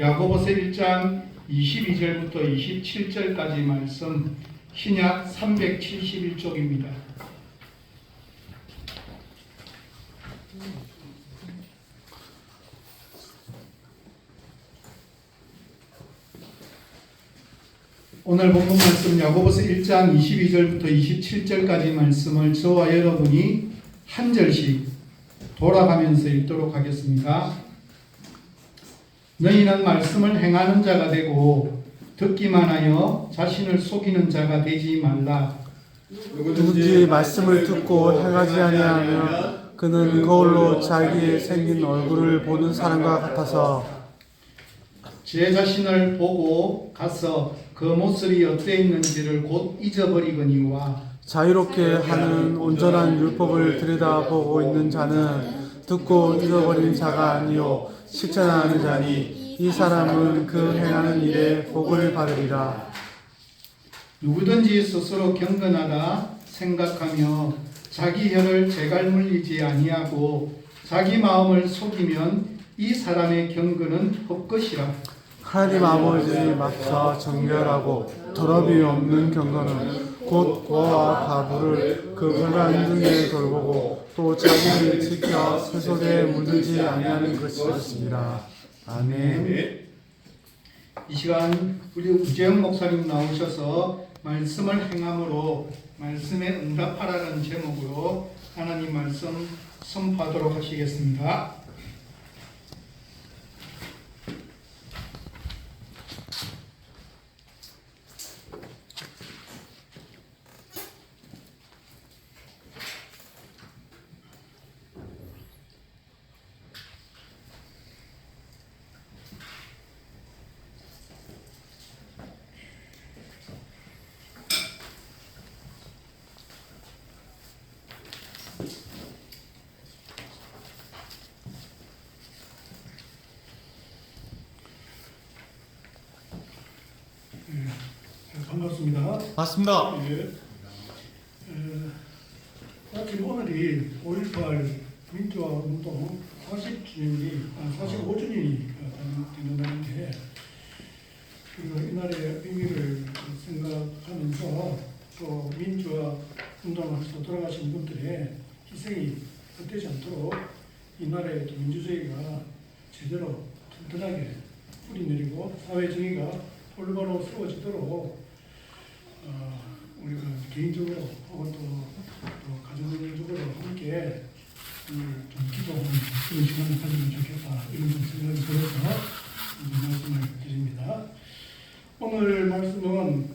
야고보서 1장 22절부터 27절까지 말씀 신약 371쪽입니다. 오늘 본문 말씀 야고보서 1장 22절부터 27절까지 말씀을 저와 여러분이 한 절씩 돌아가면서 읽도록 하겠습니다. 너희는 말씀을 행하는 자가 되고 듣기만 하여 자신을 속이는 자가 되지 말라. 누구든지 말씀을 듣고 행하지 아니하면 그는 거울로 자기의 생긴 얼굴을 보는 사람과 같아서 제 자신을 보고 가서 그 모습이 어때 있는지를 곧 잊어버리거니와 자유롭게 하는 온전한 율법을 들여다보고 있는 자는 듣고 잊어버린 자가 아니요 실천하는 자니 이 사람은 그 행하는 일에 복을 받으리라. 누구든지 스스로 경건하다 생각하며 자기 혀를 재갈 물리지 아니하고 자기 마음을 속이면 이 사람의 경건은 헛것이라. 하나님 아버지 맞서 정결하고 더럽이 없는 경건은 곧 고아와 과부를 그 혈관 등에 돌보고 또 자기를 지켜 세속에 물들지 아니하는 것이었습니다. 아멘. 이 시간 우리 우재영 목사님 나오셔서 말씀을 행함으로 말씀에 응답하라는 제목으로 하나님 말씀 선포하도록 하시겠습니다. 반갑습니다. 맞습니다. 예. 하여튼 오늘이 5.18 민주화 운동 45주년이 되는다는데 이날의 의미를 생각하면서 또 민주화 운동하면서 돌아가신 분들의 희생이 헛되지 않도록 이날의 민주주의가 제대로 튼튼하게 뿌리내리고 사회정의가 올바로 세워지도록 우리가 개인적으로 혹은 또 가정적으로 함께 오늘 좀 기도하는 그런 시간을 가지면 좋겠다 이런 좀 생각이 들어서 말씀을 드립니다. 오늘 말씀은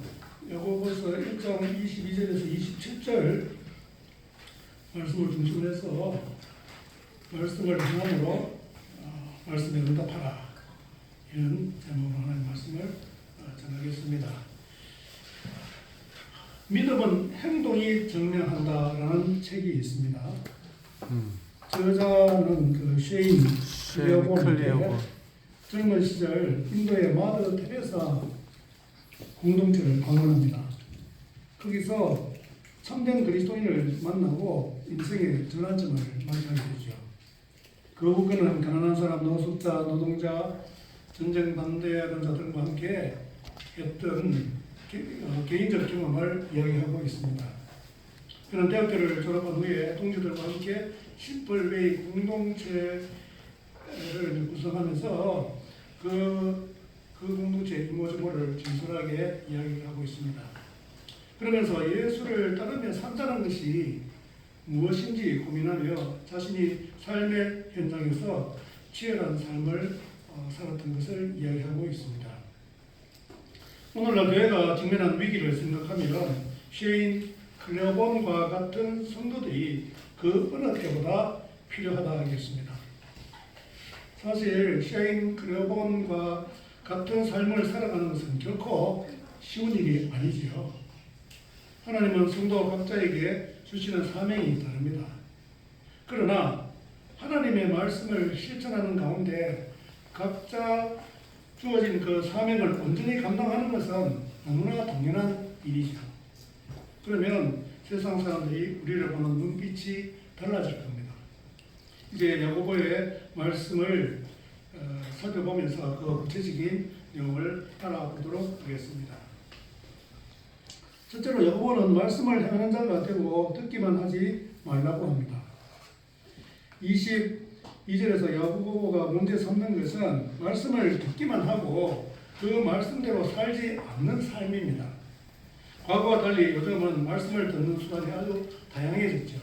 야고보서 1장 22절에서 27절 말씀을 중심으로 해서 말씀을 행함으로 말씀에 응답하라 이런 제목으로 하나님 말씀을 전하겠습니다. 믿음은 행동이 증명한다라는 책이 있습니다. 저자는 그 셰인 클레어본인데 젊은 시절 인도의 마더 테레사 공동체를 방문합니다. 거기서 참된 그리스도인을 만나고 인생의 전환점을 맞이하게 되죠. 그 후 그는 가난한 사람, 노숙자, 노동자, 전쟁 반대하는 자들과 함께 했던 개인적 경험을 이야기하고 있습니다. 그는 대학교를 졸업한 후에 동료들과 함께 심플웨이 공동체를 구성하면서 그 공동체의 이모저모를 진솔하게 이야기를 하고 있습니다. 그러면서 예수를 따르며 산다는 것이 무엇인지 고민하며 자신이 삶의 현장에서 치열한 삶을 살았던 것을 이야기하고 있습니다. 오늘날 교회가 직면한 위기를 생각하면 셰인 클레어본과 같은 성도들이 그 어느 때보다 필요하다 하겠습니다. 사실 셰인 클레어본과 같은 삶을 살아가는 것은 결코 쉬운 일이 아니지요. 하나님은 성도 각자에게 주시는 사명이 다릅니다. 그러나 하나님의 말씀을 실천하는 가운데 각자 주어진 그 사명을 온전히 감당하는 것은 너무나 당연한 일이죠. 그러면 세상 사람들이 우리를 보는 눈빛이 달라질 겁니다. 이제 야고보의 말씀을 살펴보면서 그 구체적인 내용을 알아보도록 하겠습니다. 첫째로 야고보는 말씀을 행하는 자가 되고 듣기만 하지 말라고 합니다. 22절에서 야고보가 문제 삼는 것은 말씀을 듣기만 하고 그 말씀대로 살지 않는 삶입니다. 과거와 달리 요즘은 말씀을 듣는 수단이 아주 다양해졌죠.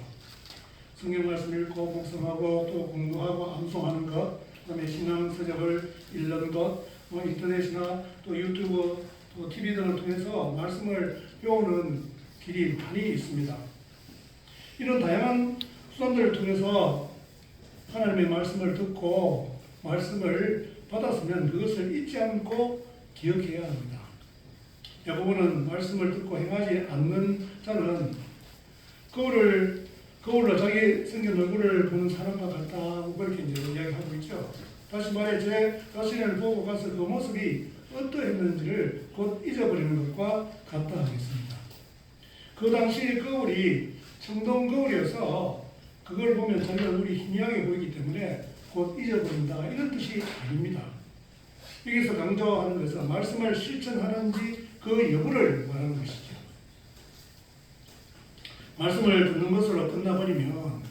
성경 말씀 읽고 묵상하고 또 공부하고 암송하는 것, 그다음에 신앙 서적을 읽는 것, 인터넷이나 또 유튜브, 또 TV 등을 통해서 말씀을 배우는 길이 많이 있습니다. 이런 다양한 수단들을 통해서 하나님의 말씀을 듣고 말씀을 받았으면 그것을 잊지 않고 기억해야 합니다. 야고보는 말씀을 듣고 행하지 않는 자는 거울로 자기 생긴 얼굴을 보는 사람과 같다고 그렇게 이제 이야기하고 있죠. 다시 말해 제 자신을 보고 가서 그 모습이 어떠했는지를 곧 잊어버리는 것과 같다 하겠습니다. 그 당시 거울이 청동 거울이어서 그걸 보면 자기 얼굴이 희미하게 보이기 때문에 곧 잊어버린다 이런 뜻이 아닙니다. 여기서 강조하는 것은 말씀을 실천하는지 그 여부를 말하는 것이죠. 말씀을 듣는 것으로 끝나버리면,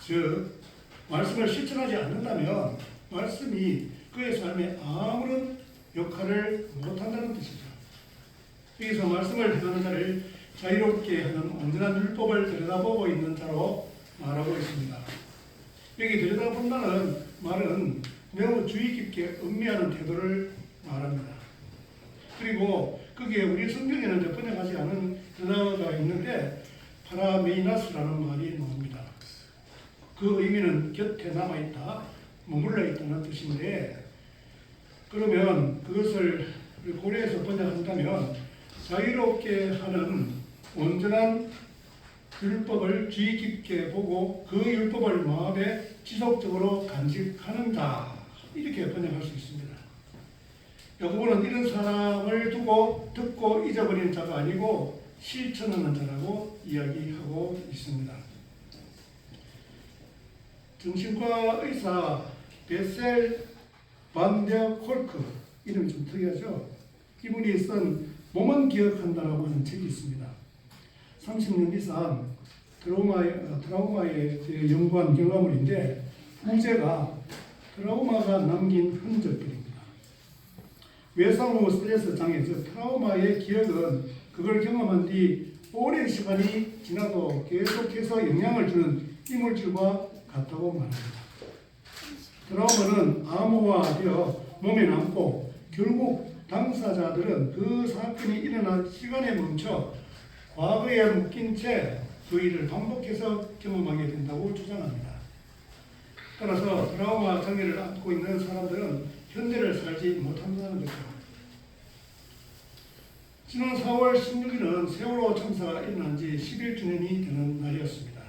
즉 말씀을 실천하지 않는다면 말씀이 그의 삶에 아무런 역할을 못한다는 뜻이죠. 여기서 말씀을 듣는 자를 자유롭게 하는 온전한 율법을 들여다보고 있는 자로 말하고 있습니다. 여기 들여다본다는 말은 매우 주의 깊게 음미하는 태도를 말합니다. 그리고 거기에 우리 성경에는 이제 번역하지 않은 단어가 있는데 파라메이나스라는 말이 나옵니다. 그 의미는 곁에 남아있다, 머물러 있다는 뜻인데, 그러면 그것을 고려해서 번역한다면 자유롭게 하는 온전한 율법을 주의 깊게 보고 그 율법을 마음에 지속적으로 간직하는 자, 이렇게 번역할 수 있습니다. 야고보는 이런 사람을 두고 듣고 잊어버리는 자가 아니고 실천하는 자라고 이야기하고 있습니다. 정신과 의사 베셀 반데어 콜크, 이름이 좀 특이하죠. 이분이 쓴 몸은 기억한다라고 하는 책이 있습니다. 30년 이상 트라우마에 연구한 결과물인데 부제가 트라우마가 남긴 흔적들입니다. 외상 후 스트레스 장애, 즉 트라우마의 기억은 그걸 경험한 뒤 오랜 시간이 지나도 계속해서 영향을 주는 이물질과 같다고 말합니다. 트라우마는 암호화되어 몸에 남고 결국 당사자들은 그 사건이 일어난 시간에 멈춰 과거에 묶인 채 그 일을 반복해서 경험하게 된다고 주장합니다. 따라서 트라우마 장애를 앓고 있는 사람들은 현재를 살지 못한다는 거죠. 지난 4월 16일은 세월호 참사가 일어난 지 11주년이 되는 날이었습니다.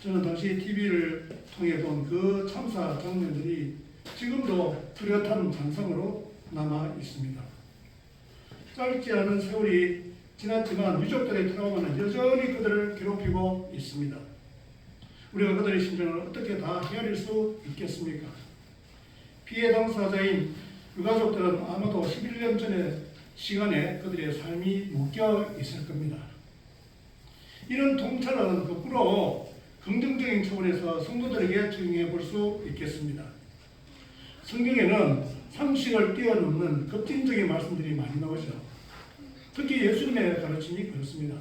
저는 당시 TV를 통해 본 그 참사 장면들이 지금도 뚜렷한 잔상으로 남아 있습니다. 짧지 않은 세월이 지났지만 유족들의 트라우마는 여전히 그들을 괴롭히고 있습니다. 우리가 그들의 심정을 어떻게 다 헤아릴 수 있겠습니까? 피해 당사자인 유가족들은 아마도 11년 전의 시간에 그들의 삶이 묶여 있을 겁니다. 이런 통찰은 거꾸로 긍정적인 차원에서 성도들에게 적용해 볼 수 있겠습니다. 성경에는 상식을 뛰어넘는 급진적인 말씀들이 많이 나오죠. 특히 예수님의 가르침이 그렇습니다.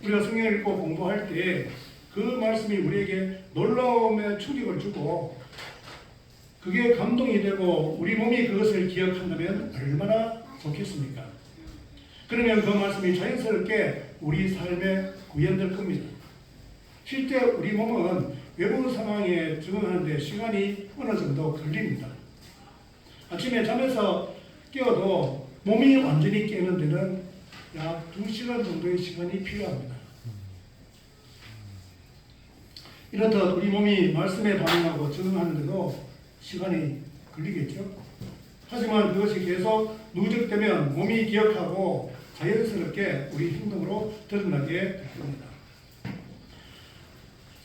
우리가 성경을 읽고 공부할 때 그 말씀이 우리에게 놀라움의 충격을 주고 그게 감동이 되고 우리 몸이 그것을 기억한다면 얼마나 좋겠습니까? 그러면 그 말씀이 자연스럽게 우리 삶에 구현될 겁니다. 실제 우리 몸은 외부 상황에 적응하는 데 시간이 어느 정도 걸립니다. 아침에 잠에서 깨어도 몸이 완전히 깨는 데는 약 2시간 정도의 시간이 필요합니다. 이렇듯 우리 몸이 말씀에 반응하고 적응하는데도 시간이 걸리겠죠. 하지만 그것이 계속 누적되면 몸이 기억하고 자연스럽게 우리 행동으로 드러나게 될 겁니다.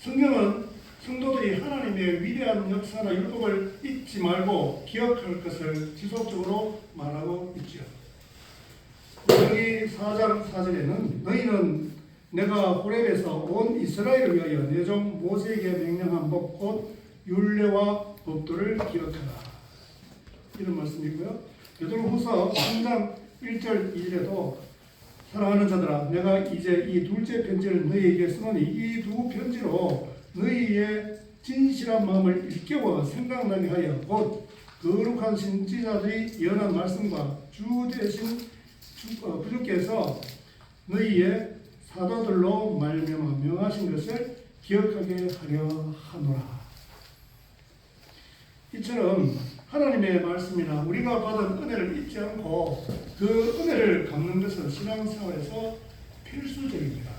성경은 성도들이 하나님의 위대한 역사나 율법을 잊지 말고 기억할 것을 지속적으로 말하고 있죠. 여기 4장 4절에는 너희는 내가 호렙에서 온 이스라엘을 위하여 내 종 모세에게 명령한 법 곧 율례와 법도를 기억하라. 이런 말씀이고요. 베드로후서 3장 1절 2절에도 사랑하는 자들아 내가 이제 이 둘째 편지를 너희에게 쓰노니 이 두 편지로 너희의 진실한 마음을 일깨워 생각나게 하여 곧 거룩한 신지자들이 예언한 말씀과 주 대신 주께서 너희의 사도들로 말미암아 명하신 것을 기억하게 하려 하노라. 이처럼 하나님의 말씀이나 우리가 받은 은혜를 잊지 않고 그 은혜를 갚는 것은 신앙생활에서 필수적입니다.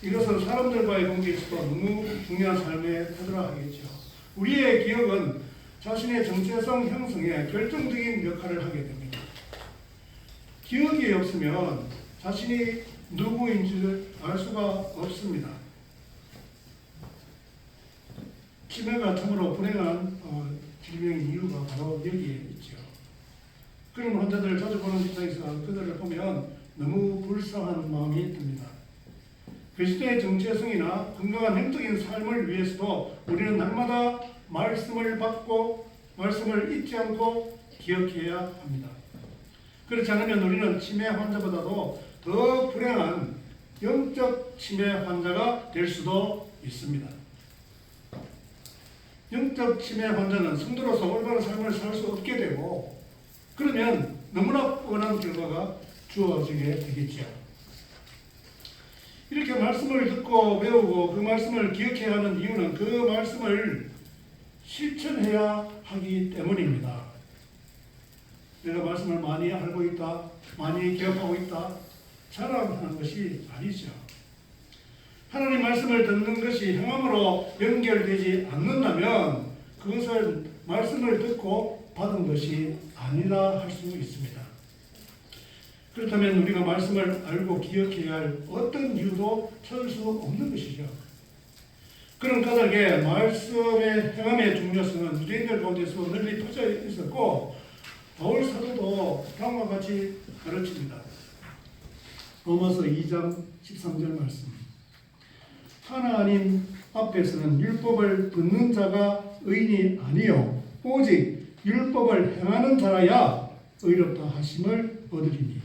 이것은 사람들과의 관계에서도 너무 중요한 삶의 태도라 하겠죠. 우리의 기억은 자신의 정체성 형성에 결정적인 역할을 하게 됩니다. 기억이 없으면 자신이 누구인지를 알 수가 없습니다. 치매가 참으로 불행한 질병의 이유가 바로 여기에 있죠. 그런 환자들을 자주 보는 입장에서 그들을 보면 너무 불쌍한 마음이 듭니다. 그리스도의 정체성이나 건강한 영적인 삶을 위해서도 우리는 날마다 말씀을 받고 말씀을 잊지 않고 기억해야 합니다. 그렇지 않으면 우리는 치매 환자보다도 더 불행한 영적 치매 환자가 될 수도 있습니다. 영적 치매 환자는 성도로서 올바른 삶을 살 수 없게 되고 그러면 너무나 뻔한 결과가 주어지게 되겠죠. 이렇게 말씀을 듣고 배우고 그 말씀을 기억해야 하는 이유는 그 말씀을 실천해야 하기 때문입니다. 내가 말씀을 많이 알고 있다, 많이 기억하고 있다, 자랑하는 것이 아니죠. 하나님 말씀을 듣는 것이 행함으로 연결되지 않는다면 그것은 말씀을 듣고 받은 것이 아니라 할 수 있습니다. 그렇다면 우리가 말씀을 알고 기억해야 할 어떤 이유도 찾을 수 없는 것이죠. 그런 까닭에 말씀의 행함의 중요성은 유대인들 가운데서 널리 퍼져 있었고 바울 사도도 다음과 같이 가르칩니다. 로마서 2장 13절 말씀. 하나님 앞에서는 율법을 듣는 자가 의인이 아니요 오직 율법을 행하는 자라야 의롭다 하심을 얻으리니.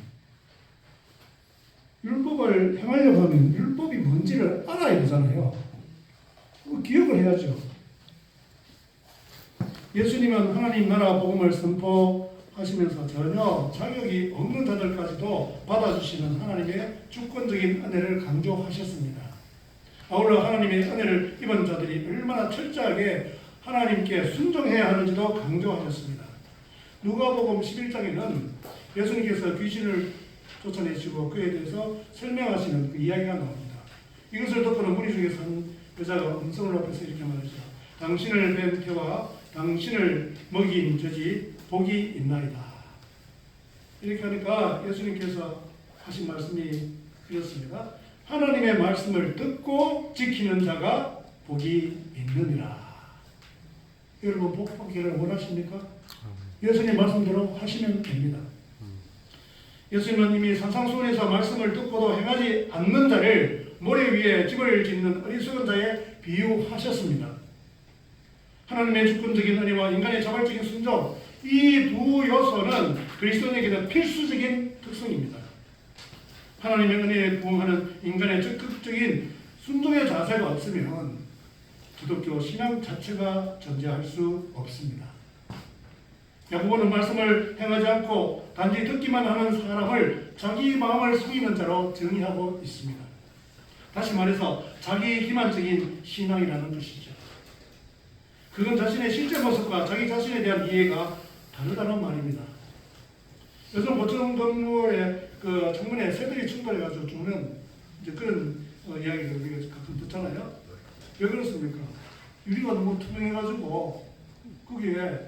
율법을 행하려고 하면 율법이 뭔지를 알아야 되잖아요. 기억을 해야죠. 예수님은 하나님 나라 복음을 선포하시면서 전혀 자격이 없는 자들까지도 받아주시는 하나님의 주권적인 은혜를 강조하셨습니다. 아울러 하나님의 은혜를 입은 자들이 얼마나 철저하게 하나님께 순종해야 하는지도 강조하셨습니다. 누가복음 11장에는 예수님께서 귀신을 쫓아내시고 그에 대해서 설명하시는 그 이야기가 나옵니다. 이것을 듣고는 무리 중에서 한 여자가 음성을 높여서 이렇게 말하죠. 당신을 뵌 태와 당신을 먹인 저지 복이 있나이다. 이렇게 하니까 예수님께서 하신 말씀이 이렇습니다. 하나님의 말씀을 듣고 지키는 자가 복이 있느니라. 여러분 복 받기를 원하십니까? 예수님 말씀대로 하시면 됩니다. 예수님은 이미 산상수훈에서 말씀을 듣고도 행하지 않는 자를 모래 위에 집을 짓는 어리석은 자에 비유하셨습니다. 하나님의 주권적인 은혜와 인간의 자발적인 순종, 이 두 요소는 그리스도인에게는 필수적인 특성입니다. 하나님의 은혜에 부응하는 인간의 적극적인 순종의 자세가 없으면 기독교 신앙 자체가 존재할 수 없습니다. 야고보는 말씀을 행하지 않고 단지 듣기만 하는 사람을 자기 마음을 속이는 자로 정의하고 있습니다. 다시 말해서 자기 기만적인 신앙이라는 것이죠. 그건 자신의 실제 모습과 자기 자신에 대한 이해가 다르다는 말입니다. 요즘 고층 건물의 그 창문에 새들이 충돌해가지고 죽는 이제 그런 이야기를 우리가 가끔 듣잖아요. 왜 그렇습니까? 유리가 너무 투명해가지고 거기에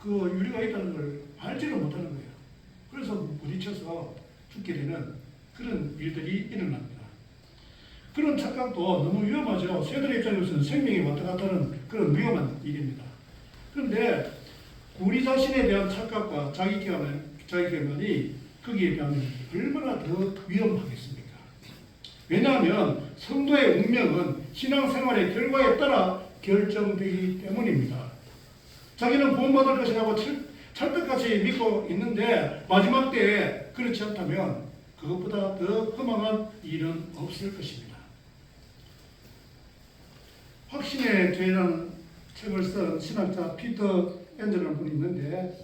그 유리가 있다는 걸 알지를 못하는 거예요. 그래서 부딪혀서 죽게 되는 그런 일들이 일어납니다. 그런 착각도 너무 위험하죠. 새들의 입장에서는 생명이 왔다 갔다 하는 그런 위험한 일입니다. 그런데 우리 자신에 대한 착각과 자기계만이 거기에 비하면 얼마나 더 위험하겠습니까? 왜냐하면 성도의 운명은 신앙생활의 결과에 따라 결정되기 때문입니다. 자기는 구원받을 것이라고 찰떡같이 믿고 있는데 마지막 때에 그렇지 않다면 그것보다 더 허망한 일은 없을 것입니다. 확신의 죄라는 책을 쓴 신학자 피터 앤젤라는 분이 있는데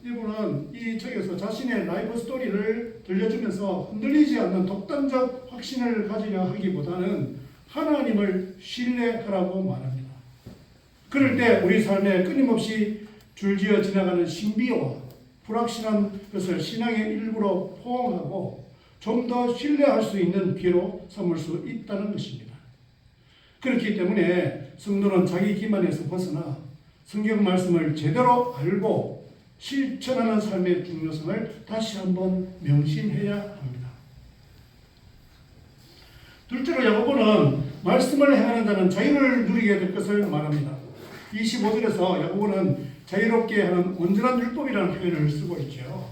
이분은 이 책에서 자신의 라이프 스토리를 들려주면서 흔들리지 않는 독단적 확신을 가지려 하기보다는 하나님을 신뢰하라고 말합니다. 그럴 때 우리 삶에 끊임없이 줄지어 지나가는 신비와 불확실한 것을 신앙의 일부로 포옹하고 좀 더 신뢰할 수 있는 기회로 삼을 수 있다는 것입니다. 그렇기 때문에 성도는 자기 기만에서 벗어나 성경 말씀을 제대로 알고 실천하는 삶의 중요성을 다시 한번 명심해야 합니다. 둘째로 야고보는 말씀을 행하는 자는 자유를 누리게 될 것을 말합니다. 25절에서 야고보는 자유롭게 하는 온전한 율법이라는 표현을 쓰고 있죠.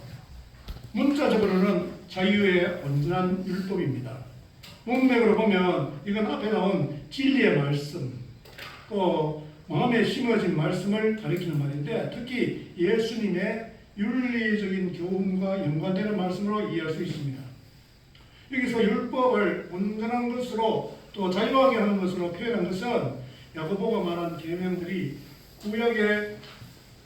문자적으로는 자유의 온전한 율법입니다. 문맥으로 보면 이건 앞에 나온 진리의 말씀, 또 마음에 심어진 말씀을 가리키는 말인데 특히 예수님의 윤리적인 교훈과 연관되는 말씀으로 이해할 수 있습니다. 여기서 율법을 온전한 것으로 또 자유하게 하는 것으로 표현한 것은 야고보가 말한 계명들이 구약의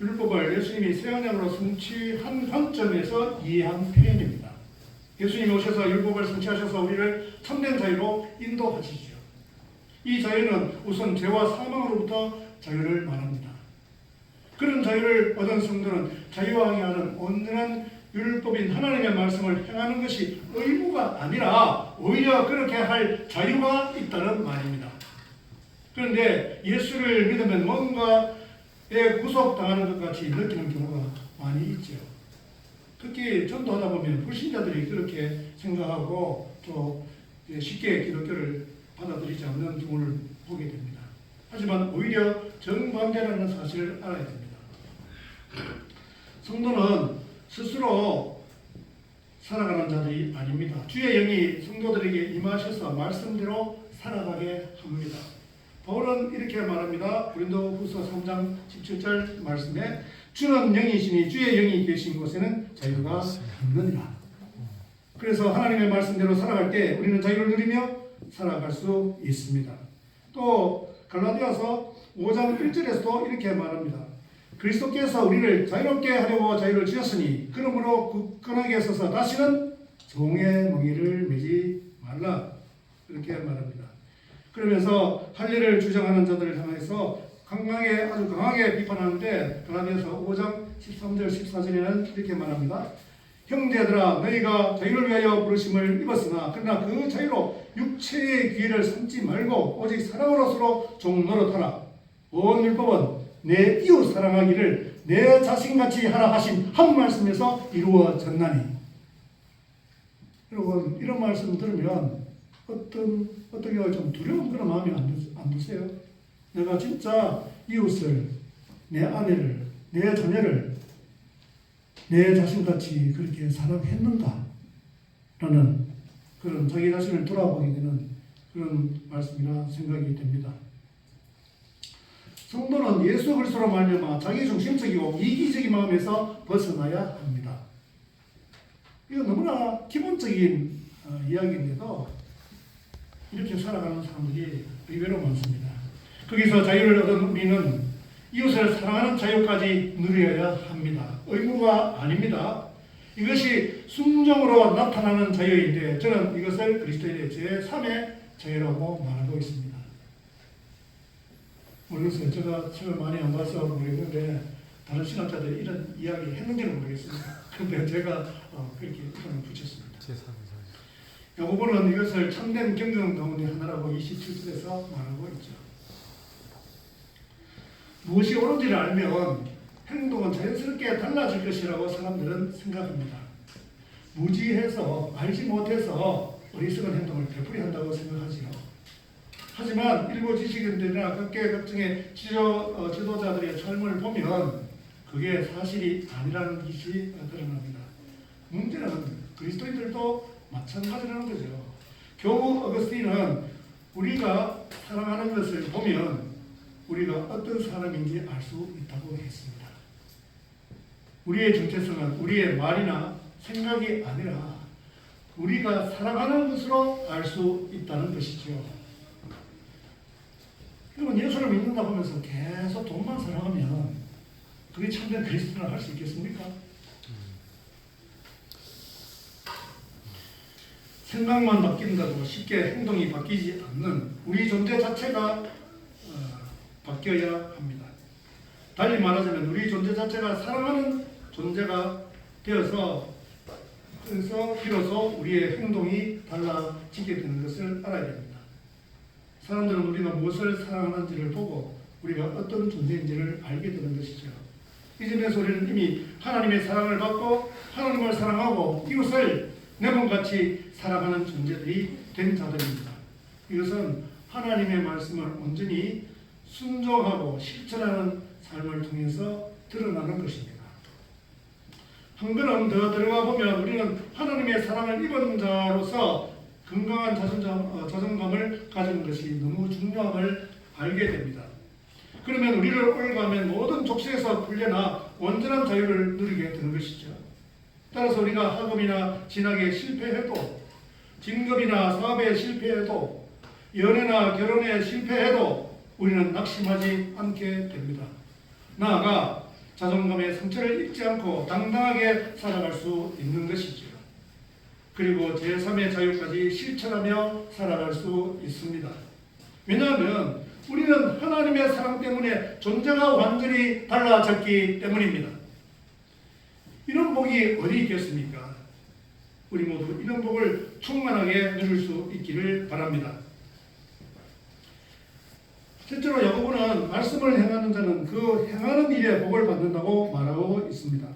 율법을 예수님이 새 언약으로 성취한 관점에서 이해한 표현입니다. 예수님이 오셔서 율법을 성취하셔서 우리를 참된 자유로 인도하시죠. 이 자유는 우선 죄와 사망으로부터 자유를 말합니다. 그런 자유를 얻은 성도는 자유하게 하는 온전한 율법인 하나님의 말씀을 행하는 것이 의무가 아니라 오히려 그렇게 할 자유가 있다는 말입니다. 그런데 예수를 믿으면 뭔가에 구속당하는 것 같이 느끼는 경우가 많이 있죠. 특히 전도하다 보면 불신자들이 그렇게 생각하고 또 쉽게 기독교를 받아들이지 않는 경우를 보게 됩니다. 하지만 오히려 정반대라는 사실을 알아야 됩니다. 성도는 스스로 살아가는 자들이 아닙니다. 주의 영이 성도들에게 임하셔서 말씀대로 살아가게 합니다. 바울은 이렇게 말합니다. 고린도후서 3장 17절 말씀에 주는 영이시니 주의 영이 계신 곳에는 자유가 있느니라. 그래서 하나님의 말씀대로 살아갈 때 우리는 자유를 누리며 살아갈 수 있습니다. 또 갈라디아서 5장 1절에서도 이렇게 말합니다. 그리스도께서 우리를 자유롭게 하려고 자유를 주셨으니 그러므로 굳건하게 서서 다시는 종의 멍에를 매지 말라. 이렇게 말합니다. 그러면서 할례를 주장하는 자들을 향해서 아주 강하게 비판하는데 갈라디아서 5장 13절 14절에는 이렇게 말합니다. 형제들아 너희가 자유를 위하여 부르심을 입었으나 그러나 그 자유로 육체의 기회를 삼지 말고 오직 사랑으로 서로 종 노릇하라. 온 율법은 내 이웃 사랑하기를 내 자신같이 하라 하신 한 말씀에서 이루어졌나니. 여러분 이런 말씀 들으면 어떻게 좀 두려운 그런 마음이 안 드세요? 내가 진짜 이웃을, 내 아내를, 내 자녀를 내 자신같이 그렇게 사랑했는가? 라는 그런 자기 자신을 돌아보게 되는 그런 말씀이라 생각이 됩니다. 성도는 예수 그리스도로 말미암아 자기 중심적이고 이기적인 마음에서 벗어나야 합니다. 이거 너무나 기본적인 이야기인데도 이렇게 살아가는 사람들이 의외로 많습니다. 거기서 자유를 얻은 우리는 이웃을 사랑하는 자유까지 누려야 합니다. 의무가 아닙니다. 이것이 순종으로 나타나는 자유인데 저는 이것을 그리스도인의 제3의 자유라고 말하고 있습니다. 모르겠어요. 제가 책을 많이 안 봐서 모르겠는데 다른 신학자들이 이런 이야기 했는지는 모르겠습니다. 그런데 제가 그렇게 이름을 붙였습니다. 야고보는 이것을 참된 경영 가운데 하나라고 27절에서 말하고 있죠. 무엇이 옳은지를 알면 행동은 자연스럽게 달라질 것이라고 사람들은 생각합니다. 무지해서 알지 못해서 어리석은 행동을 되풀이한다고 생각하지요. 하지만 일부 지식인들이나 각계각층의 지도자들의 삶을 보면 그게 사실이 아니라는 것이 드러납니다. 문제는 그리스도인들도 마찬가지라는 거죠. 교우 어거스틴은 우리가 사랑하는 것을 보면 우리가 어떤 사람인지 알 수 있다고 했습니다. 우리의 정체성은 우리의 말이나 생각이 아니라 우리가 사랑하는 것으로 알 수 있다는 것이죠. 여러분, 예수를 믿는다 보면서 계속 돈만 사랑하면 그게 참된 그리스도인을 할 수 있겠습니까? 생각만 바뀐다고 쉽게 행동이 바뀌지 않는 우리 존재 자체가 바뀌어야 합니다. 달리 말하자면 우리 존재 자체가 사랑하는 존재가 되어서 비로소 우리의 행동이 달라지게 되는 것을 알아야 됩니다. 사람들은 우리가 무엇을 사랑하는지를 보고 우리가 어떤 존재인지를 알게 되는 것이죠. 이 점에서 우리는 이미 하나님의 사랑을 받고 하나님을 사랑하고 이웃을 내 몸같이 사랑하는 존재들이 된 자들입니다. 이것은 하나님의 말씀을 온전히 순종하고 실천하는 삶을 통해서 드러나는 것입니다. 한 걸음 더 들어가 보면 우리는 하나님의 사랑을 입은 자로서 건강한 자존감을 가지는 것이 너무 중요함을 알게 됩니다. 그러면 우리를 올가면 모든 족쇄에서 풀려나 온전한 자유를 누리게 되는 것이죠. 따라서 우리가 학업이나 진학에 실패해도, 진급이나 사업에 실패해도, 연애나 결혼에 실패해도 우리는 낙심하지 않게 됩니다. 나아가 자존감의 상처를 입지 않고 당당하게 살아갈 수 있는 것이죠. 그리고 제3의 자유까지 실천하며 살아갈 수 있습니다. 왜냐하면 우리는 하나님의 사랑 때문에 존재가 완전히 달라졌기 때문입니다. 이런 복이 어디 있겠습니까? 우리 모두 이런 복을 충만하게 누릴 수 있기를 바랍니다. 실제로 야고보는 말씀을 행하는 자는 그 행하는 일에 복을 받는다고 말하고 있습니다.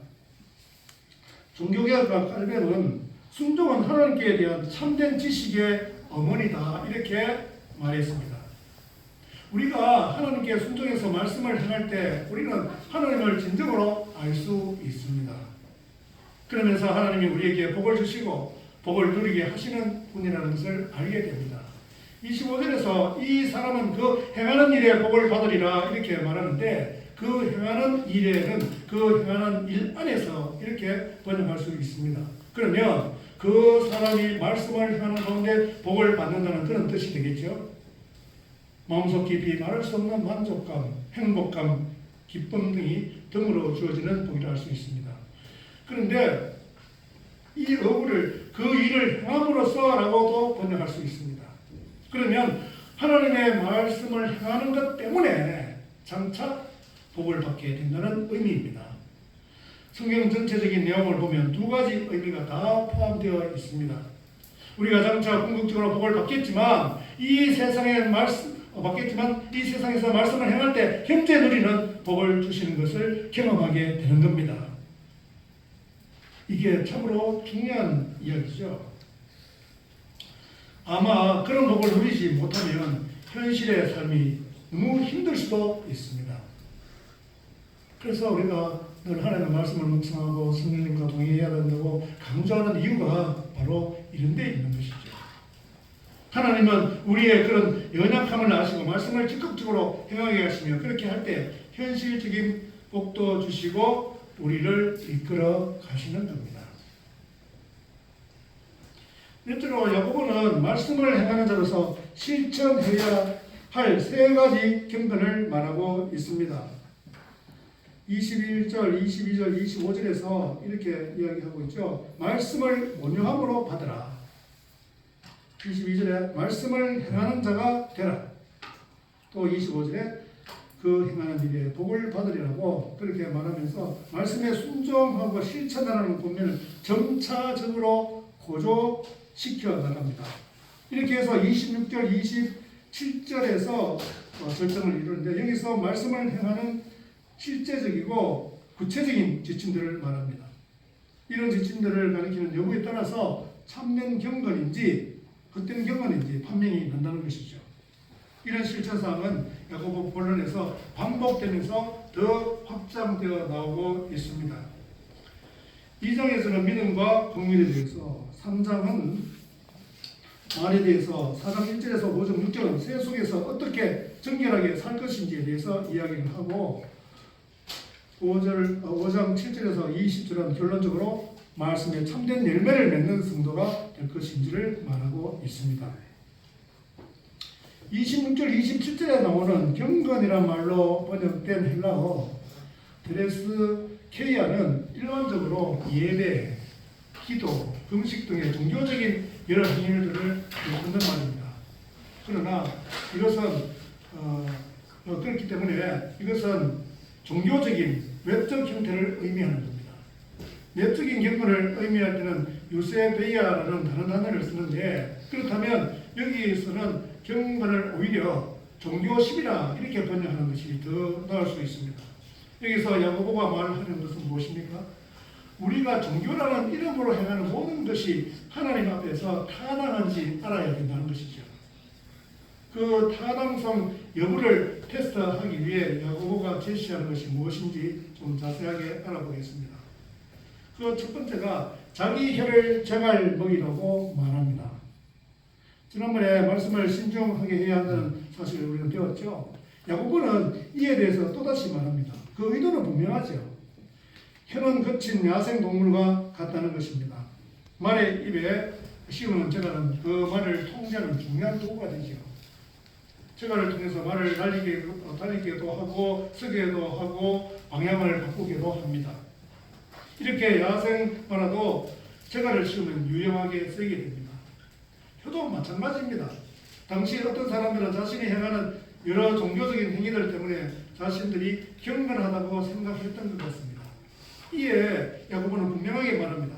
종교개혁가 칼빈은 순종은 하나님께 대한 참된 지식의 어머니다 이렇게 말했습니다. 우리가 하나님께 순종해서 말씀을 행할 때 우리는 하나님을 진정으로 알 수 있습니다. 그러면서 하나님이 우리에게 복을 주시고 복을 누리게 하시는 분이라는 것을 알게 됩니다. 25절에서 이 사람은 그 행하는 일에 복을 받으리라 이렇게 말하는데 그 행하는 일에는 그 행하는 일 안에서 이렇게 번역할 수 있습니다. 그러면 그 사람이 말씀을 행하는 가운데 복을 받는다는 그런 뜻이 되겠죠. 마음속 깊이 말할 수 없는 만족감, 행복감, 기쁨 등이 덤으로 주어지는 복이라 할 수 있습니다. 그런데 이 어구를 그 일을 행함으로써라고도 번역할 수 있습니다. 그러면 하나님의 말씀을 행하는 것 때문에 장차 복을 받게 된다는 의미입니다. 성경 전체적인 내용을 보면 두 가지 의미가 다 포함되어 있습니다. 우리가 장차 궁극적으로 복을 받겠지만 이 세상에서 말씀을 행할 때 현재 누리는 복을 주시는 것을 경험하게 되는 겁니다. 이게 참으로 중요한 이야기죠. 아마 그런 복을 누리지 못하면 현실의 삶이 너무 힘들 수도 있습니다. 그래서 우리가 늘 하나님의 말씀을 묵상하고 성령님과 동의해야 된다고 강조하는 이유가 바로 이런 데 있는 것이죠. 하나님은 우리의 그런 연약함을 아시고 말씀을 적극적으로 행하게 하시며 그렇게 할 때 현실적인 복도 주시고 우리를 이끌어 가시는 겁니다. 몇째로 야고보는 말씀을 행하는 자로서 실천해야 할 세 가지 경건을 말하고 있습니다. 21절, 22절, 25절에서 이렇게 이야기하고 있죠. 말씀을 온유함으로 받으라. 22절에 말씀을 행하는 자가 되라. 또 25절에 그 행하는 일에 복을 받으리라고 그렇게 말하면서 말씀에 순종하고 실천하는 본면을 점차적으로 고조시켜 나갑니다. 이렇게 해서 26절, 27절에서 절정을 이루는데 여기서 말씀을 행하는 실제적이고 구체적인 지침들을 말합니다. 이런 지침들을 가리키는 여부에 따라서 참된 경건인지 헛된 경건인지 판명이 난다는 것이죠. 이런 실천사항은 야고보 본론에서 반복되면서 더 확장되어 나오고 있습니다. 2장에서는 믿음과 긍휼에 대해서, 3장은 말에 대해서, 4장 1절에서 5장 6절은 새 속에서 어떻게 정결하게 살 것인지에 대해서 이야기를 하고, 5장 7절에서 20절은 결론적으로 말씀에 참된 열매를 맺는 성도가 될 것인지를 말하고 있습니다. 26절, 27절에 나오는 경건이란 말로 번역된 헬라어 드레스케이아는 일반적으로 예배, 기도, 금식 등의 종교적인 여러 행위들을 일컫는 말입니다. 그러나 이것은 그렇기 때문에 이것은 종교적인 외적 형태를 의미하는 겁니다. 내적인 경건을 의미할 때는 유세베이아라는 다른 단어를 쓰는데, 그렇다면 여기에서는 경건을 오히려 종교심이라 이렇게 번역하는 것이 더 나을 수 있습니다. 여기서 야고보가 말하는 것은 무엇입니까? 우리가 종교라는 이름으로 행하는 모든 것이 하나님 앞에서 타당한지 알아야 된다는 것이죠. 그 타당성 여부를 테스트하기 위해 야고보가 제시하는 것이 무엇인지 좀 자세하게 알아보겠습니다. 그 첫 번째가 자기 혀를 정할 먹이라고 말합니다. 지난번에 말씀을 신중하게 해야 한다는 사실을 우리는 배웠죠. 야고보는 이에 대해서 또다시 말합니다. 그 의도는 분명하죠. 혀는 거친 야생동물과 같다는 것입니다. 말의 입에 씌우는 저가는 그 말을 통제하는 중요한 도구가 되죠. 저가를 통해서 말을 달리기도 하고 서기도 하고 방향을 바꾸기도 합니다. 이렇게 야생마라도 저가를 씌우면 유용하게 쓰이게 됩니다. 혀도 마찬가지입니다. 당시 어떤 사람들은 자신이 행하는 여러 종교적인 행위들 때문에 자신들이 경건하다고 생각했던 것 같습니다. 이에 야고보는 분명하게 말합니다.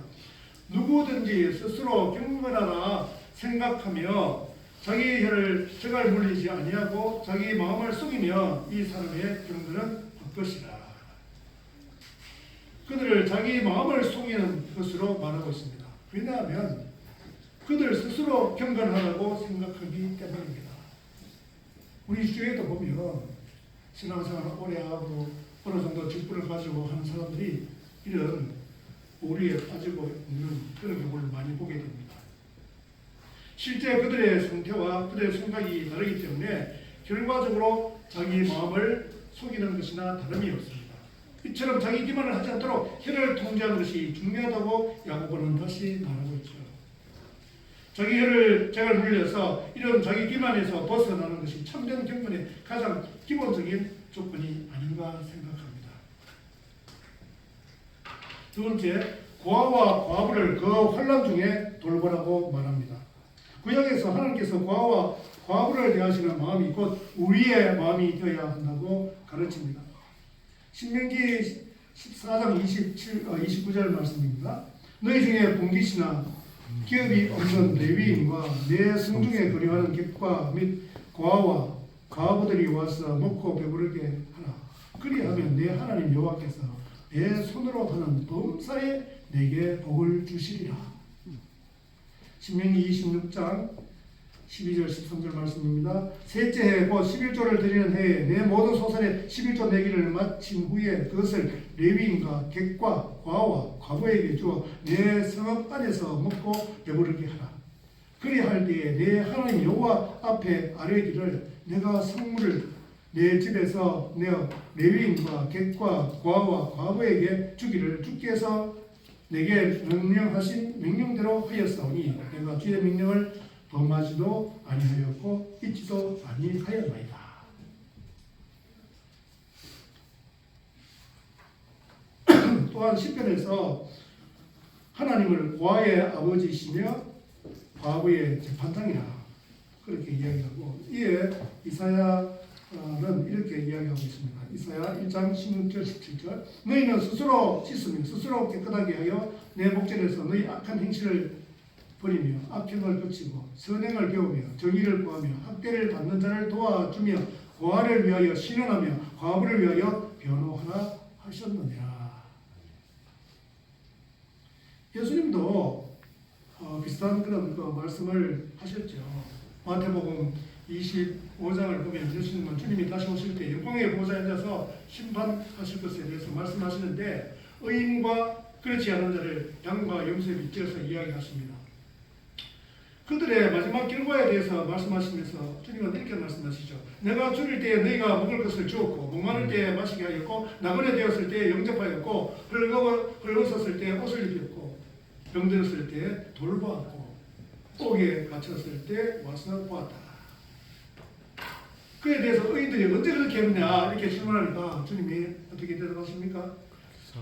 누구든지 스스로 경건하다 생각하며 자기 혀를 저갈 물리지 아니하고 자기 마음을 속이며 이 사람의 경건은 헛것이라. 그들을 자기 마음을 속이는 것으로 말하고 있습니다. 왜냐하면 그들 스스로 경건하다고 생각하기 때문입니다. 우리 주위에도 보면 신앙생활을 오래 하고 어느 정도 직분을 가지고 하는 사람들이 이런 오류에 빠지고 있는 그런 경우를 많이 보게 됩니다. 실제 그들의 상태와 그들의 생각이 다르기 때문에 결과적으로 자기 마음을 속이는 것이나 다름이 없습니다. 이처럼 자기 기만을 하지 않도록 혀를 통제하는 것이 중요하다고 야고보는 다시 말하고 있죠. 자기 혀를 제가 물려서 이런 자기 기만에서 벗어나는 것이 참된 경건의 가장 기본적인 조건이 아닌가 생각합니다. 두 번째, 고아와 과부를 그 환난 중에 돌보라고 말합니다. 구약에서 하나님께서 고아와 과부를 대하시는 마음이 곧 우리의 마음이 되어야 한다고 가르칩니다. 신명기 14장 29절 말씀입니다. 너희 중에 봉기시나 기업이 없는 레위인과 내 성중에 거류하는 객과 및 고아와 과부들이 와서 먹고 배부르게 하라. 그리하면 내 하나님 여호와께서 내 손으로 하는 범사에 내게 복을 주시리라. 신명기 26장 12절 13절 말씀입니다. 셋째 해 곧 11조를 드리는 해에 내 모든 소산의 11조 내기를 마친 후에 그것을 레위인과 객과 과와 과부에게 주어 내 성읍 안에서 먹고 배부르게 하라. 그리할 때에 내 하나님 여호와 앞에 아뢰기를 내가 성물을 내 집에서 내어 레위인과 객과 과와 과부에게 주기를 주께서 내게 명령하신 명령대로 하였사오니 내가 주의 명령을 범하지도 아니하였고 잊지도 아니하였나이다. 또한 시편에서 하나님을 고아의 아버지시며 과부의 재판장이라 그렇게 이야기하고, 이에 이사야는 이렇게 이야기하고 있습니다. 이사야 1장 16절 17절 너희는 스스로 씻으며 스스로 깨끗하게 하여 내 목전에서 너희 악한 행실을 버리며 악행을 거치고 선행을 배우며 정의를 구하며 학대를 받는 자를 도와주며 고아를 위하여 신원하며 과부를 위하여 변호하라 하셨느니라. 예수님도 비슷한 그런 말씀을 하셨죠. 마태복음 25장을 보면 예수님은 주님이 다시 오실 때 영광의 보좌에 앉아서 심판하실 것에 대해서 말씀하시는데 의인과 그렇지 않은 자를 양과 염소에 빗대어서 이야기하십니다. 그들의 마지막 결과에 대해서 말씀하시면서 주님은 이렇게 말씀하시죠. 내가 줄일 때에 너희가 먹을 것을 주었고 목마를 때에 마시게 하였고 나그네 되었을 때에 영접하였고 헐벗었을 때에 옷을 입혔고 병들었을 때에 돌보았고 옥에 갇혔을 때 와서 보았다. 그에 대해서 의인들이 언제 그렇게 했느냐 이렇게 질문하니까 주님이 어떻게 대답하십니까?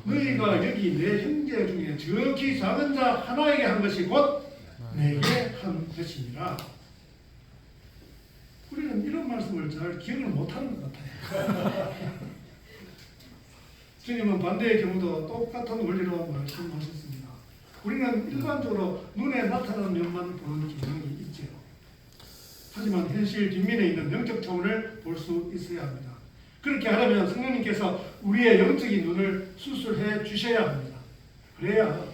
너희가 여기 내 형제 중에 저기 작은 자 하나에게 한 것이 곧 내게 한 것이니라. 우리는 이런 말씀을 잘 기억을 못하는 것 같아요. 주님은 반대의 경우도 똑같은 원리로 말씀하셨습니다. 우리는 일반적으로 눈에 나타나는 면만 보는 경향이 있죠. 하지만 현실 뒷면에 있는 영적 차원을 볼 수 있어야 합니다. 그렇게 하려면 성령님께서 우리의 영적인 눈을 수술해 주셔야 합니다. 그래야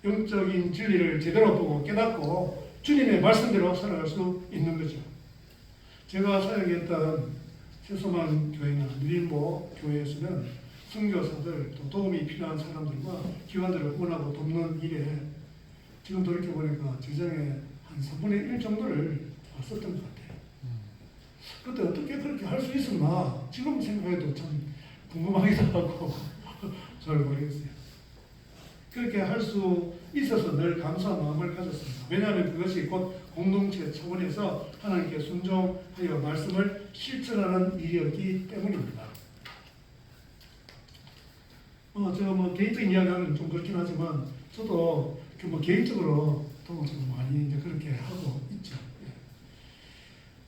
영적인 진리를 제대로 보고 깨닫고 주님의 말씀대로 살아갈 수 있는 거죠. 제가 사역했던 세소만 교회나 누림보 교회에서는 선교사들 또 도움이 필요한 사람들과 기관들을 후원하고 돕는 일에 지금 돌이켜보니까 재정의 한 3분의 1 정도를 썼던 것 같아요. 그때 어떻게 그렇게 할 수 있었나 지금 생각해도 참 궁금하기도 하고 잘 모르겠어요. 그렇게 할 수 있어서 늘 감사한 마음을 가졌습니다. 왜냐하면 그것이 곧 공동체 차원에서 하나님께 순종하여 말씀을 실천하는 일이었기 때문입니다. 제가 개인적인 이야기하면 좀 그렇긴 하지만 저도 개인적으로 또 좀 많이 이제 그렇게 하고 있죠.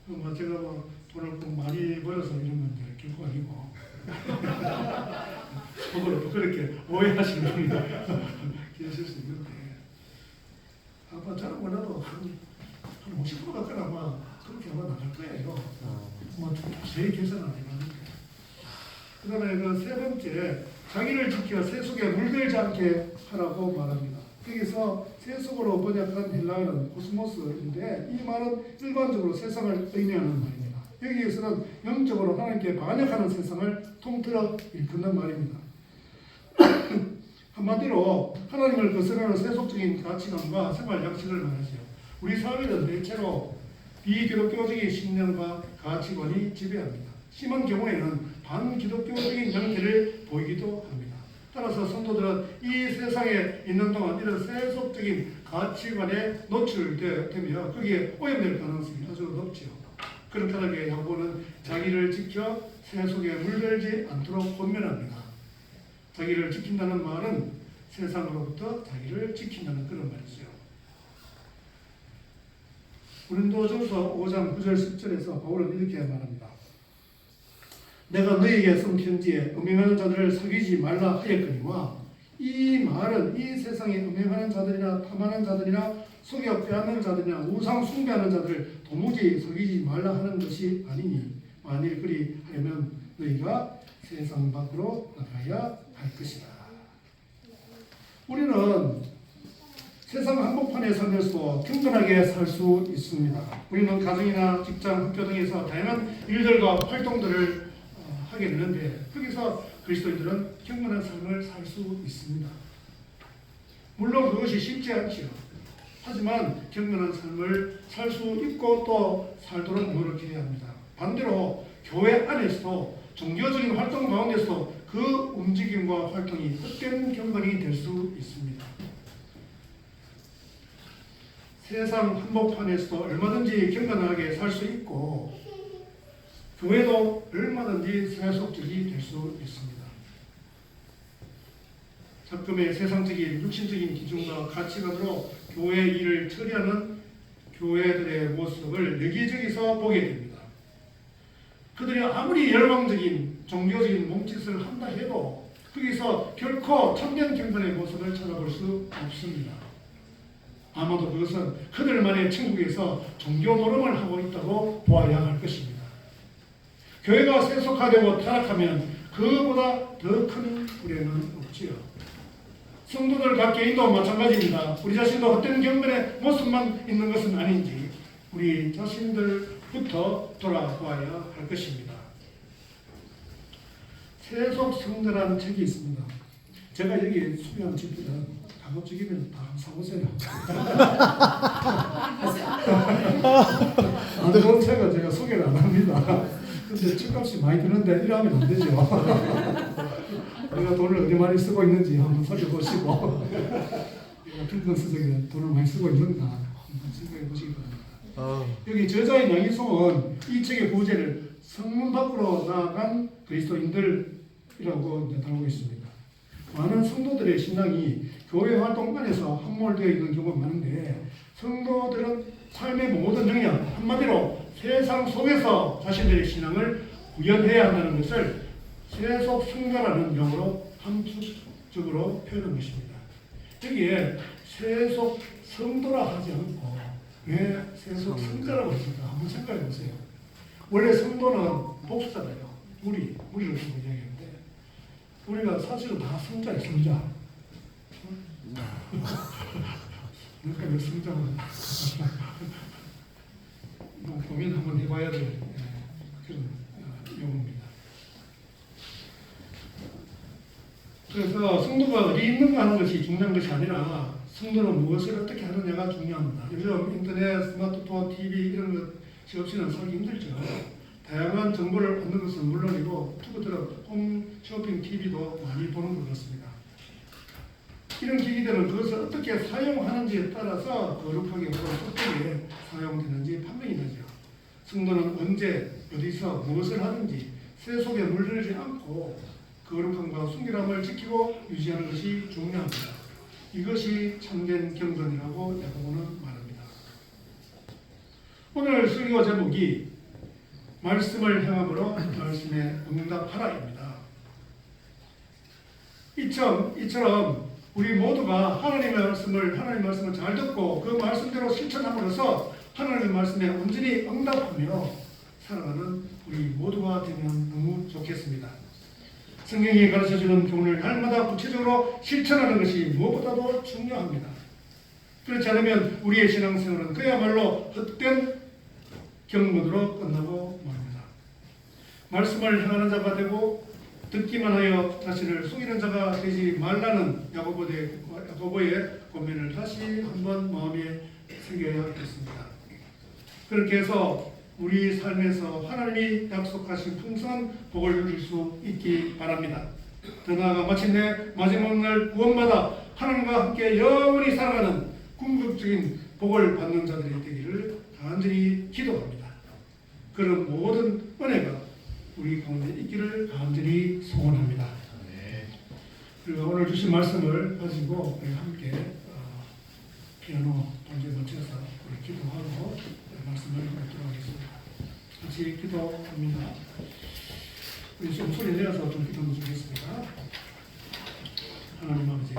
제가 돈을 꼭 많이 벌어서 이런 건데 결코 아니고 속으로 또 그렇게 오해하시는 분이 계실 수 있는데 아마 저는 몰라도 한 50% 가까이 아마 그렇게 아마 나갈 거예요. 자세히 계산은 안 해봤는데. 그 다음에 그 세 번째, 자기를 지켜 세속에 물들지 않게 하라고 말합니다. 여기서 세속으로 번역한 헬라어는 코스모스인데 이 말은 일반적으로 세상을 의미하는 말입니다. 여기에서는 영적으로 하나님께 반역하는 세상을 통틀어 일컫는 말입니다. 한마디로 하나님을 거스르는 세속적인 가치관과 생활 양식을 말하죠. 우리 사회는 대체로 비기독교적인 신념과 가치관이 지배합니다. 심한 경우에는 반기독교적인 형태를 보이기도 합니다. 따라서 성도들은 이 세상에 있는 동안 이런 세속적인 가치관에 노출되며 거기에 오염될 가능성이 아주 높죠. 그렇게 야고보는 자기를 지켜 세속에 물들지 않도록 권면합니다. 자기를 지킨다는 말은 세상으로부터 자기를 지킨다는 그런 말이죠. 고린도전서 5장 9절 10절에서 바울은 이렇게 말합니다. 내가 너희에게 쓴 편지에 음행하는 자들을 사귀지 말라 하였거니와 이 말은 이 세상에 음행하는 자들이나 탐하는 자들이나 속여 빼앗는 자들이나 우상 숭배하는 자들을 도무지 사귀지 말라 하는 것이 아니니 만일 그리 하려면 너희가 세상 밖으로 나가야 할 것이다. 우리는 세상 한복판에 살면서도 경건하게 살 수 있습니다. 우리는 가정이나 직장, 학교 등에서 다양한 일들과 활동들을 하게 되는데 거기서 그리스도인들은 경건한 삶을 살 수 있습니다. 물론 그것이 쉽지 않지요. 하지만 경건한 삶을 살 수 있고 또 살도록 노력해야 합니다. 반대로 교회 안에서도 종교적인 활동 가운데서 그 움직임과 활동이 헛된 경건이 될 수 있습니다. 세상 한복판에서도 얼마든지 경건하게 살 수 있고 교회도 얼마든지 세속적이 될 수 있습니다. 적금의 세상적인 육신적인 기준과 가치관으로 교회 일을 처리하는 교회들의 모습을 여기저기서 보게 됩니다. 그들이 아무리 열광적인 종교적인 몸짓을 한다 해도 거기서 결코 참된 경건의 모습을 찾아볼 수 없습니다. 아마도 그것은 그들만의 천국에서 종교 노름을 하고 있다고 보아야 할 것입니다. 교회가 세속화되고 타락하면 그보다 더 큰 불행은 없지요. 성도들 각 개인도 마찬가지입니다. 우리 자신도 헛된 경건의 모습만 있는 것은 아닌지 우리 자신들 부터 돌아보아야 할 것입니다. 세속 성도라는 책이 있습니다. 제가 여기 소개한 책들은 강업적이면 다 사보세요. 안 좋은 책은 제가 소개를 안 합니다. 근데 책값이 많이 드는데 이러면 안 되죠. 내가 돈을 어디 많이 쓰고 있는지 한번 살펴보시고 김근 수석이 돈을 많이 쓰고 있는가 한번 생각해 보시기 바랍니다. 여기 저자인 양희송은 이 책의 부제를 성문 밖으로 나아간 그리스도인들이라고 나타나고 있습니다. 많은 성도들의 신앙이 교회 활동 안에서 함몰되어 있는 경우가 많은데 성도들은 삶의 모든 영역, 한마디로 세상 속에서 자신들의 신앙을 구현해야 한다는 것을 세속 성가라는 용어로 함축적으로 표현한 것입니다. 여기에 세속 성도라 하지 않고 왜 세속 성가라고 했을까 한번 생각해 보세요. 원래 성도는 복수잖아요. 무리를 쓰고 이야기하는데 우리가 사실은 다 성자예요. 성자. 그러니까 왜 성자는 고민 한번 해봐야 될 그런 용어입니다. 그래서 성도가 어디 있는가 하는 것이 중요한 것이 아니라 성도는 무엇을 어떻게 하느냐가 중요합니다. 요즘 인터넷, 스마트폰, TV 이런 것이 없이는 살기 힘들죠. 다양한 정보를 얻는 것은 물론이고 투구들은 홈쇼핑, TV도 많이 보는 것 같습니다. 이런 기기들은 그것을 어떻게 사용하는지에 따라서 거룩하게 혹은 어떻게 사용되는지 판명이 나죠. 성도는 언제, 어디서, 무엇을 하든지 세속에 물들지 않고 거룩함과 순결함을 지키고 유지하는 것이 중요합니다. 이것이 참된 경건이라고 야고보는 말합니다. 오늘 설교 제목이 말씀을 행함으로 말씀에 응답하라입니다. 이처럼 우리 모두가 하나님의 말씀을 잘 듣고 그 말씀대로 실천함으로써 하나님의 말씀에 온전히 응답하며 살아가는 우리 모두가 되면 너무 좋겠습니다. 성경이 가르쳐주는 교훈을 날마다 구체적으로 실천하는 것이 무엇보다도 중요합니다. 그렇지 않으면 우리의 신앙생활은 그야말로 헛된 경문으로 끝나고 맙니다. 말씀을 행하는 자가 되고 듣기만 하여 자신을 속이는 자가 되지 말라는 야고보의 권면을 다시 한번 마음에 새겨야겠습니다. 그렇게 해서 우리 삶에서 하나님이 약속하신 풍성한 복을 누릴 수 있기 바랍니다. 더 나아가 마침내 마지막 날 구원받아 하나님과 함께 영원히 살아가는 궁극적인 복을 받는 자들이 되기를 간절히 기도합니다. 그런 모든 은혜가 우리 가운데 있기를 간절히 소원합니다. 그리고 오늘 주신 말씀을 가지고 우리 함께 피아노 반주에 맞춰서 우리 기도하고 말씀을 읽도록 하겠습니다. 같이 기도합니다. 우리 좀 소리 내어서 좀 기도하면 좋겠습니다. 하나님 아버지